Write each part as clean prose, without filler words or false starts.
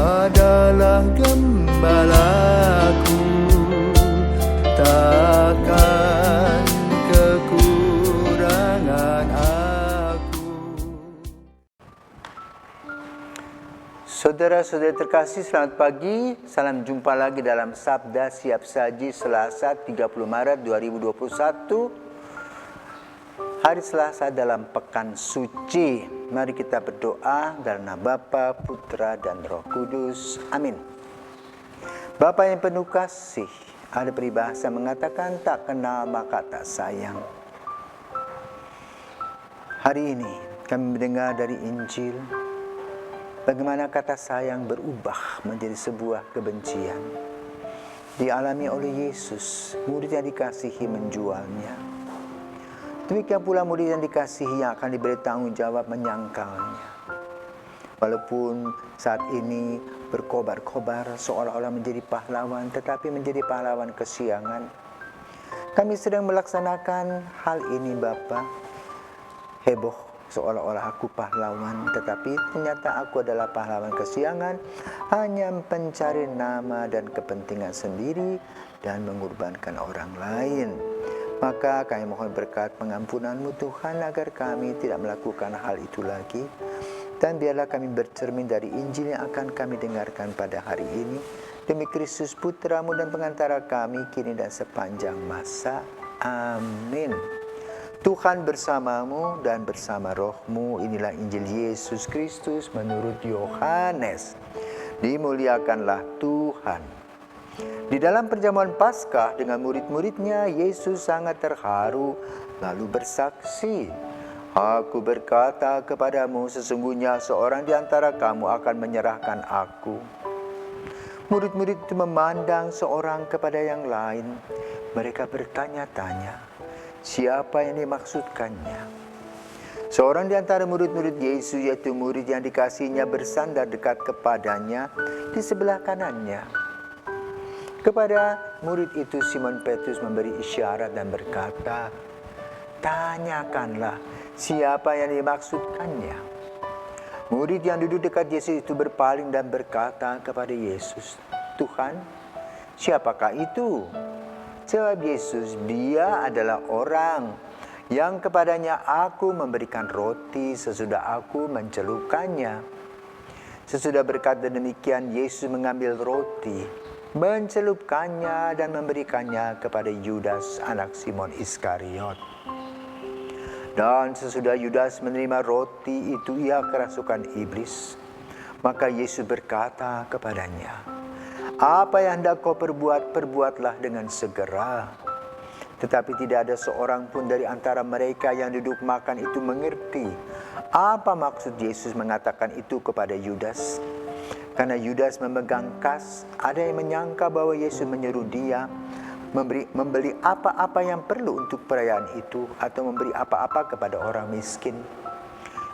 adalah gembalaku, takkan kekurangan aku. Saudara-saudari terkasih, selamat pagi. Salam jumpa lagi dalam Sabda Siap Saji Selasa 30 Maret 2021. Hari Selasa dalam Pekan Suci. Mari kita berdoa dalam nama Bapa, Putra, dan Roh Kudus. Amin. Bapa yang penuh kasih, ada peribahasa mengatakan tak kenal maka tak sayang. Hari ini kami mendengar dari Injil bagaimana kata sayang berubah menjadi sebuah kebencian. Dialami oleh Yesus, murid yang dikasihi menjualnya. Demikian pula murid yang dikasihi yang akan diberi tanggung jawab menyangkalnya. Walaupun saat ini berkobar-kobar seolah-olah menjadi pahlawan, tetapi menjadi pahlawan kesiangan. Kami sedang melaksanakan hal ini Bapa. Heboh seolah-olah aku pahlawan, tetapi ternyata aku adalah pahlawan kesiangan, hanya pencari nama dan kepentingan sendiri dan mengorbankan orang lain. Maka kami mohon berkat pengampunan-Mu Tuhan agar kami tidak melakukan hal itu lagi. Dan biarlah kami bercermin dari Injil yang akan kami dengarkan pada hari ini. Demi Kristus Putra-Mu dan pengantara kami kini dan sepanjang masa. Amin. Tuhan bersamamu dan bersama roh-Mu. Inilah Injil Yesus Kristus menurut Yohanes. Dimuliakanlah Tuhan. Di dalam perjamuan Paskah dengan murid-muridnya, Yesus sangat terharu lalu bersaksi, "Aku berkata kepadamu, sesungguhnya seorang di antara kamu akan menyerahkan aku." Murid-murid itu memandang seorang kepada yang lain. Mereka bertanya-tanya, siapa yang dimaksudkannya? Seorang di antara murid-murid Yesus, yaitu murid yang dikasihinya, bersandar dekat kepadanya di sebelah kanannya. Kepada murid itu Simon Petrus memberi isyarat dan berkata, "Tanyakanlah siapa yang dimaksudkannya." Murid yang duduk dekat Yesus itu berpaling dan berkata kepada Yesus, "Tuhan, siapakah itu?" Jawab Yesus, "Dia adalah orang yang kepadanya aku memberikan roti sesudah aku mencelupkannya." Sesudah berkata demikian, Yesus mengambil roti, mencelupkannya dan memberikannya kepada Yudas anak Simon Iskariot. Dan sesudah Yudas menerima roti itu, ia kerasukan iblis. Maka Yesus berkata kepadanya, "Apa yang hendak kau perbuat, perbuatlah dengan segera." Tetapi tidak ada seorang pun dari antara mereka yang duduk makan itu mengerti apa maksud Yesus mengatakan itu kepada Yudas. Karena Yudas memegang kas, ada yang menyangka bahwa Yesus menyuruh dia membeli apa-apa yang perlu untuk perayaan itu atau memberi apa-apa kepada orang miskin.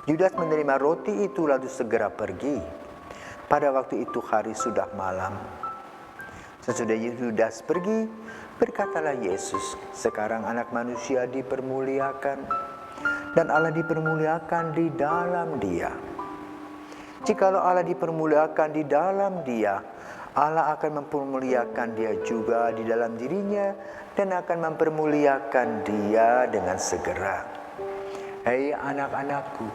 Yudas menerima roti itu lalu segera pergi. Pada waktu itu hari sudah malam. Sesudah Yudas pergi, berkatalah Yesus, "Sekarang anak manusia dipermuliakan dan Allah dipermuliakan di dalam dia. Jikalau Allah dipermuliakan di dalam dia, Allah akan mempermuliakan dia juga di dalam dirinya dan akan mempermuliakan dia dengan segera. Hei anak-anakku,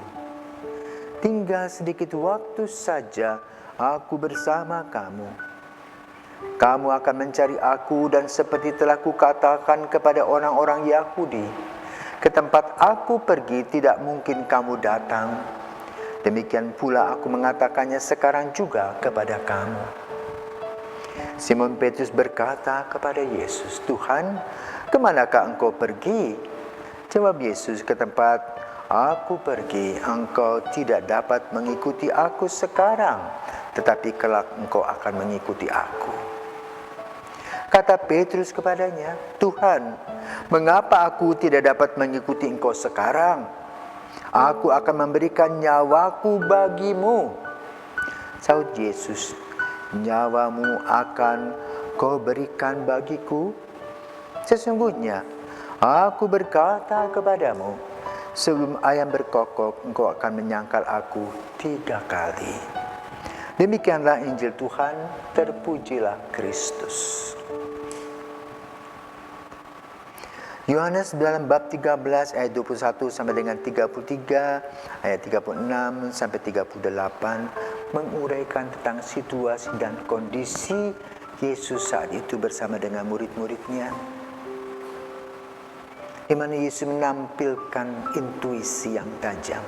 tinggal sedikit waktu saja aku bersama kamu. Kamu akan mencari aku dan seperti telah kukatakan kepada orang-orang Yahudi, ke tempat aku pergi tidak mungkin kamu datang. Demikian pula aku mengatakannya sekarang juga kepada kamu." Simon Petrus berkata kepada Yesus, "Tuhan, kemanakah engkau pergi?" Jawab Yesus, "Ke tempat aku pergi, engkau tidak dapat mengikuti aku sekarang, tetapi kelak engkau akan mengikuti aku." Kata Petrus kepadanya, "Tuhan, mengapa aku tidak dapat mengikuti engkau sekarang? Aku akan memberikan nyawaku bagimu." Sahut Yesus, "Nyawamu akan kau berikan bagiku? Sesungguhnya aku berkata kepadamu, sebelum ayam berkokok engkau akan menyangkal aku 3 kali." Demikianlah Injil Tuhan, terpujilah Kristus. Yohanes dalam bab 13 ayat 21 sampai dengan 33, ayat 36 sampai 38 menguraikan tentang situasi dan kondisi Yesus saat itu bersama dengan murid-muridnya, di mana Yesus menampilkan intuisi yang tajam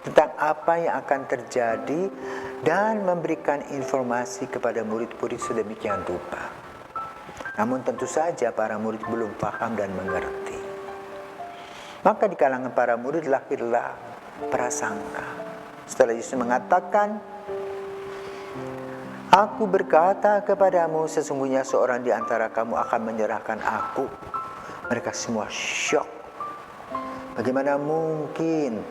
tentang apa yang akan terjadi dan memberikan informasi kepada murid-murid sedemikian rupa. Namun tentu saja para murid belum paham dan mengerti. Maka di kalangan para murid lahirlah prasangka. Setelah Yesus mengatakan, "Aku berkata kepadamu, sesungguhnya seorang di antara kamu akan menyerahkan aku." Mereka semua syok. Bagaimana mungkin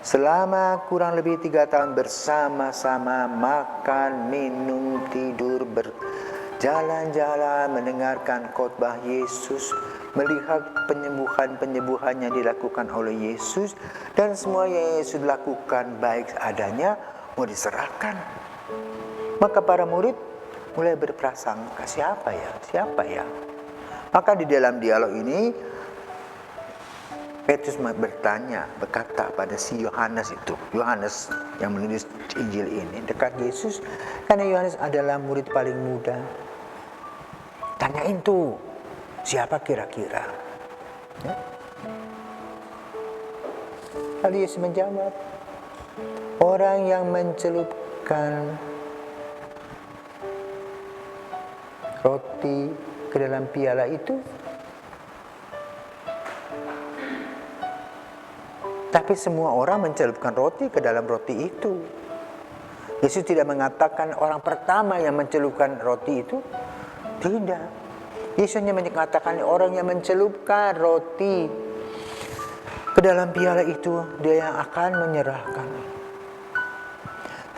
selama kurang lebih 3 tahun bersama-sama makan, minum, tidur, jalan-jalan, mendengarkan khotbah Yesus, melihat penyembuhan-penyembuhan yang dilakukan oleh Yesus, dan semua yang Yesus lakukan baik adanya mau diserahkan. Maka para murid mulai berprasangka, siapa ya? Maka di dalam dialog ini Petrus berkata pada si Yohanes yang menulis Injil ini dekat Yesus, karena Yohanes adalah murid paling muda. Tanyain tuh, siapa kira-kira? Ya? Lalu Yesus menjawab, orang yang mencelupkan roti ke dalam piala itu. Tapi semua orang mencelupkan roti ke dalam roti itu. Yesus tidak mengatakan orang pertama yang mencelupkan roti itu. Tidak. Yesus hanya mengatakan orang yang mencelupkan roti ke dalam piala itu, dia yang akan menyerahkan.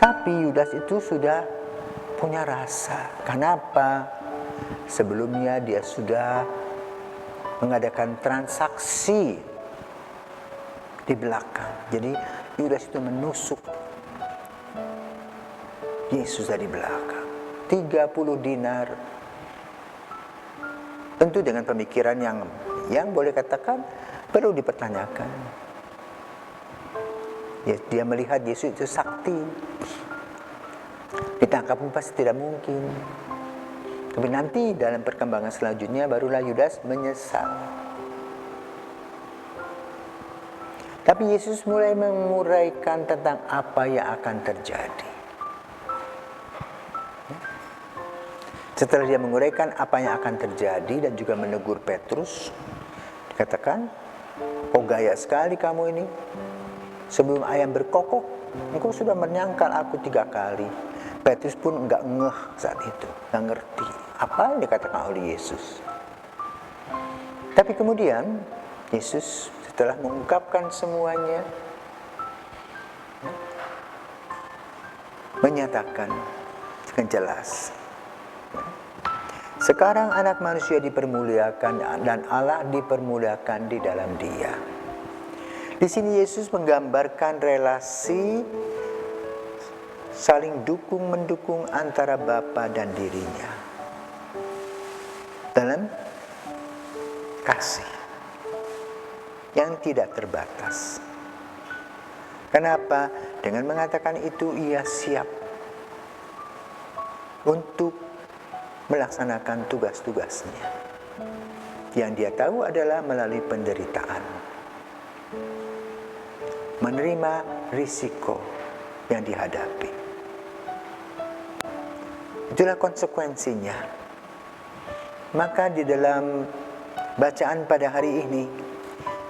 Tapi Yudas itu sudah punya rasa. Kenapa? Sebelumnya dia sudah mengadakan transaksi di belakang. Jadi Yudas itu menusuk Yesus dari belakang. 30 dinar. Tentu dengan pemikiran yang boleh katakan perlu dipertanyakan. Dia melihat Yesus itu sakti. Ditangkap pun pasti tidak mungkin. Tapi nanti dalam perkembangan selanjutnya barulah Yudas menyesal. Tapi Yesus mulai menguraikan tentang apa yang akan terjadi. Setelah dia menguraikan apa yang akan terjadi dan juga menegur Petrus, dikatakan, "Oh gaya sekali kamu ini. Sebelum ayam berkokok, engkau sudah menyangkal aku 3 kali." Petrus pun enggak ngeh saat itu, enggak ngerti apa yang dikatakan oleh Yesus. Tapi kemudian Yesus setelah mengungkapkan semuanya, menyatakan dengan jelas, sekarang anak manusia dipermuliakan dan Allah dipermuliakan di dalam dia. Di sini Yesus menggambarkan relasi saling dukung-mendukung antara Bapa dan dirinya dalam kasih yang tidak terbatas. Kenapa? Dengan mengatakan itu ia siap untuk melaksanakan tugas-tugasnya. Yang dia tahu adalah melalui penderitaan, menerima risiko yang dihadapi. Itulah konsekuensinya. Maka di dalam bacaan pada hari ini,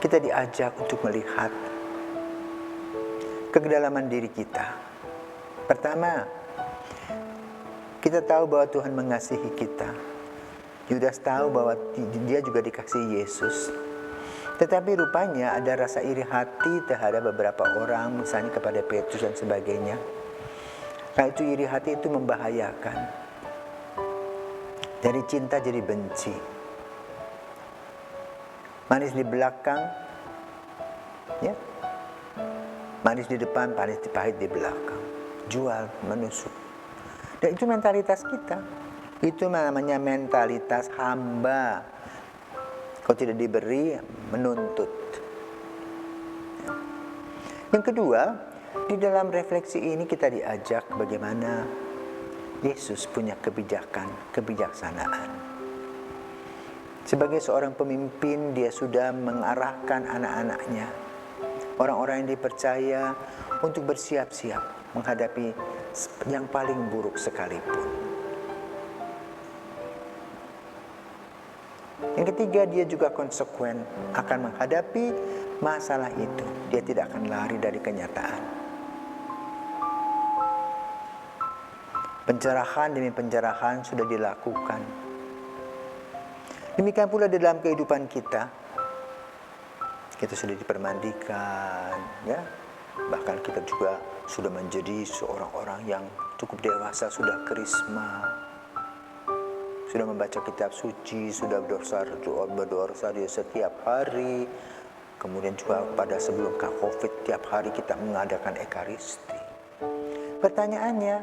kita diajak untuk melihat kedalaman diri kita. Pertama, kita tahu bahwa Tuhan mengasihi kita. Yudas tahu bahwa dia juga dikasihi Yesus. Tetapi rupanya ada rasa iri hati terhadap beberapa orang, misalnya kepada Petrus dan sebagainya. Nah, itu iri hati itu membahayakan. Dari cinta jadi benci. Manis di belakang, ya. Manis di depan, pahit di belakang. jual, menusuk. Dan itu mentalitas kita. Itu namanya mentalitas hamba. Kalau tidak diberi, menuntut. Yang kedua, di dalam refleksi ini kita diajak bagaimana Yesus punya kebijaksanaan. Sebagai seorang pemimpin, dia sudah mengarahkan anak-anaknya, orang-orang yang dipercaya, untuk bersiap-siap menghadapi yang paling buruk sekalipun. Yang ketiga, dia juga konsekuen akan menghadapi masalah itu. Dia tidak akan lari dari kenyataan. Pencerahan demi pencerahan sudah dilakukan. Demikian pula dalam kehidupan kita. Kita sudah dipermandikan, ya. Bahkan kita juga sudah menjadi seorang orang yang cukup dewasa, sudah karisma. Sudah membaca kitab suci, sudah berdoa di setiap hari. Kemudian juga pada sebelum COVID, tiap hari kita mengadakan ekaristi. Pertanyaannya,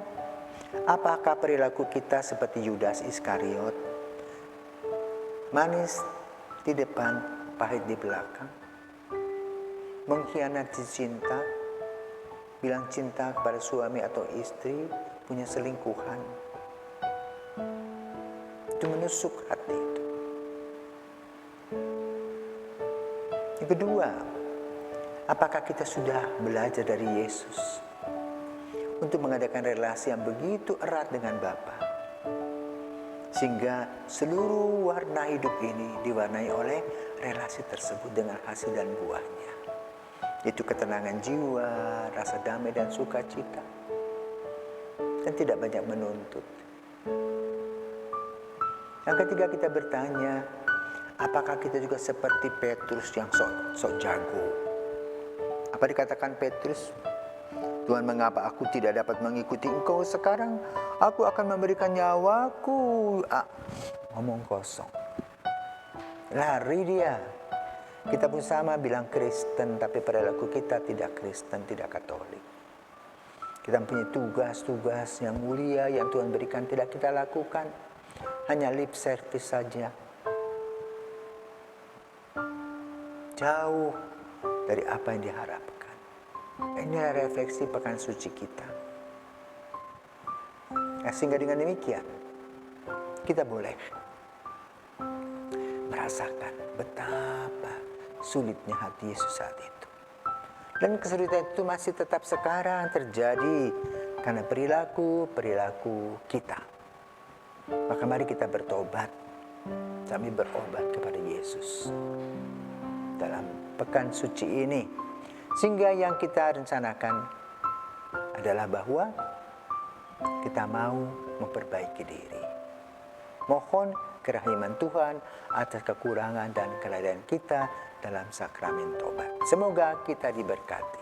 apakah perilaku kita seperti Yudas Iskariot? Manis di depan, pahit di belakang. Mengkhianati cinta, bilang cinta kepada suami atau istri, punya selingkuhan. Itu menusuk hati itu. Yang kedua, apakah kita sudah belajar dari Yesus untuk mengadakan relasi yang begitu erat dengan Bapa, sehingga seluruh warna hidup ini diwarnai oleh relasi tersebut dengan hasil dan buahnya, yaitu ketenangan jiwa, rasa damai dan sukacita, dan tidak banyak menuntut. Yang ketiga, kita bertanya, apakah kita juga seperti Petrus yang sok jago? Apa dikatakan Petrus? Tuhan, mengapa aku tidak dapat mengikuti Engkau sekarang? Aku akan memberikan nyawaku. Ngomong kosong. Lari dia. Kita pun sama bilang Kristen, tapi perilaku kita tidak Kristen, tidak Katolik. Kita punya tugas-tugas yang mulia yang Tuhan berikan, tidak kita lakukan. Hanya lip service saja. Jauh dari apa yang diharapkan. Inilah refleksi pekan suci kita. Sehingga dengan demikian, kita boleh merasakan betapa sulitnya hati Yesus saat itu. Dan kesulitan itu masih tetap sekarang terjadi karena perilaku kita. Maka mari kita bertobat. Kami berobat kepada Yesus dalam pekan suci ini. Sehingga yang kita rencanakan adalah bahwa kita mau memperbaiki diri. Mohon kerahiman Tuhan atas kekurangan dan kelalaian kita dalam sakramen tobat. Semoga kita diberkati.